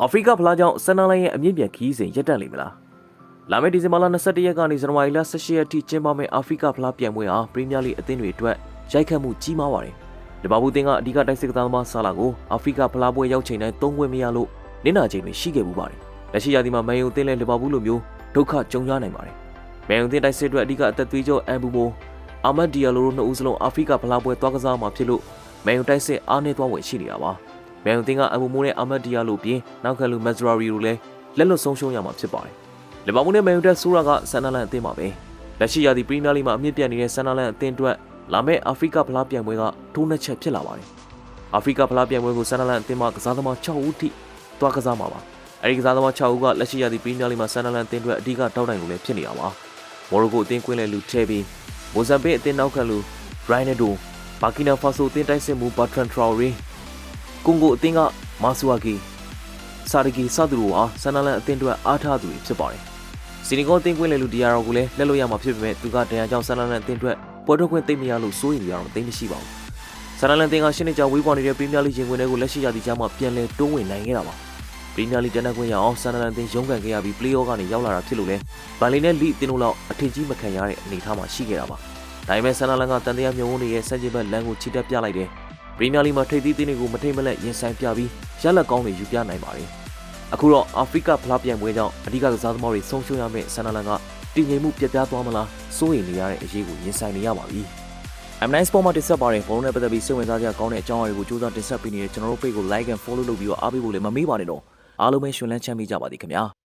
အာဖရိကဖလားကြောင့်ဆန်နာလိုင်းရဲ့အမြင့်ပြန်ခီးစဉ်ရပ်တန့်လိမ့်မလားလာမယ့်ဒီဇင်ဘာလ21ရက်ကနေဇန်နဝါရီလ18ရက်ထိကျင်းပမယ့်အာဖရိကဖလားပြိုင်ပွဲဟာပရီးမီးယားလိအသင်းတွေအတွက်ရိုက်ခတ်မှုကြီးမားပါတယ်လီဗာပူးအသင်းကအဓိကတိုက်စစ်ကစားသမားဆာလာကိုအာဖရိကဖလားပွဲရောက်ချိန်တိုင်းသုံးခွင့်မရလို့နစ်နာချိန်တွေရှိခဲ့မှုပါတယ်လက်ရှိရာသီမှာမန်ယူအသင်းလည်းလီဗာပူးလိုမျိုးဒုက္ခကြုံရနိုင်ပါတယ်မန်ယူအသင်းတိုက်စစ်အတွက်အဓိကအသက်သွေးကြောအမ်ဘူမိုအာမတ်ဒီယာလိုတို့နှစ်ဦးစလုံးအာဖရိကဖလားပွဲသွားကစားမှာဖြစ်လို့မန်ယူတိုက်စစ်အားနည်းသွားဝင်ရှိနေတာပါမန်ယူအသင်းကအမ်ဘူမိုနဲ့အာမတ်ဒီယာလိုပြင်နောက်ကလူမက်ဇရာရီတို့လည်းလက်လွတ်ဆုံးရှုံးရမှာဖြစ်ပါတယ်လီဗာပူးနဲ့မန်ယူတက်ဆိုးရာကဆန်နာလန်အသင်းပါပဲလက်ရှိရာသီပရီးမီးယားလိမှာအမြင့်ပြတ်နေတဲ့ဆန်နာလန်အသင်းအတွက်လာမယ့်အာဖရိကဖလားပြိုင်ပွဲကထိုးနှက်ချက်ဖြစ်လာပါတယ်အာဖရိကဖလားပြိုင်ပွဲကိုဆန်နာလန်အသင်းမှကစားသမား6ဦးထိသွားကစားမှာပါအဲဒီကစားသမား6ဦးကလက်ရှိရာသီပရီးမီးယားလိမှာဆန်နာလန်အသင်းအတွက်အဓိကတောက်တိုင်လို့လည်းဖြစ်နေတာပါမော်ရိုကိုအသင်းကွင်းလယ်လူထဲပြီးမိုဇမ်ဘစ်အသင်းနောက်ကလူရိုင်းနက်ဒိုဘာကီနာဖာဆိုအသင်းတိုက်စစ်မှုဘာထရန်ထရာရီကွန်ဂိုအသင်းကမာဆူဝါကီဆာဒီကီစသူတို့ဟာဆန်နာလန်အသင်းအတွက်အားထားသူတွေဖြစ်ပါတယ်စီနီဂေါအသင်းကွင်းလယ်လူဒီယာရောကိုလည်းလက်လို့ရမှာဖြစ်ပေမဲ့သူကဒဏ်ရာကြောင့်ဆန်နာလန်အသင်းအတွက်ပွဲထုတ်ခွင့်သိမ့်မရလို့စိုးရိမ်ရအောင်သိမရှိပါဘူးဆန်နာလန်အသင်းကရှင်းနေကြဝေးကွာနေတဲ့ပရီးမီးယားလိရင်ခွင်တွေကိုလက်ရှိရာသီကြားမှာပြန်လည်တိုးဝင်နိုင်ခဲ့တာပါပရီးမီးယားလိတနက်ခွင့်ရအောင်ဆန်နာလန်အသင်းရုန်းကန်ခဲ့ရပြီးပလေးအော့ကနေရောက်လာတာဖြစ်လို့လဲဗန်လီနဲ့လီအသင်းတို့လောက်အထင်ကြီးမခံရတဲ့အနေအထားမှာရှိခဲ့တာပါဒါပေမဲ့ဆန်နာလန်ကတန်တရားမြုံဝန်းရဲ့စက်ကြည့်ဘက်လမ်းကိုချီတက်ပြလိုက်တယ်ပရီးမီးယားလိမှာထိပ်သီးသင်းတွေကိုမထိတ်မလက်ရင်ဆိုင်ပြပြီးရလက်ကောင်းတွေယူပြနိုင်ပါတယ်အခုတော့အာဖရိကဖလားပြိုင်ပွဲကြောင့်အဓိကကစားသမားတွေဆုံးရှုံးရမယ့်ဆန်နာလန်ကတည်ငြိမ်မှုပြတ်ပြားသွားမလားစိုးရိမ်နေရတဲ့အရေးကိုရင်ဆိုင်နေရပါပြီM9 Sport မှာတင်ဆက်ပါတယ်ဘောလုံးနဲ့ပတ်သက်ပြီးစိတ်ဝင်စားစရာကောင်းတဲ့အကြောင်းအရာတွေကိုစူးစမ်းတင်ဆက်ပေးနေတဲ့ကျွန်တော်တို့ page ကို like and follow လုပ်ပြီးတော့အားပေးဖို့လည်းမမေ့ပါနဲ့တော့အားလုံးပဲရှင်လန်းချမ်းမြေ့ကြပါသည်ခင်ဗျာ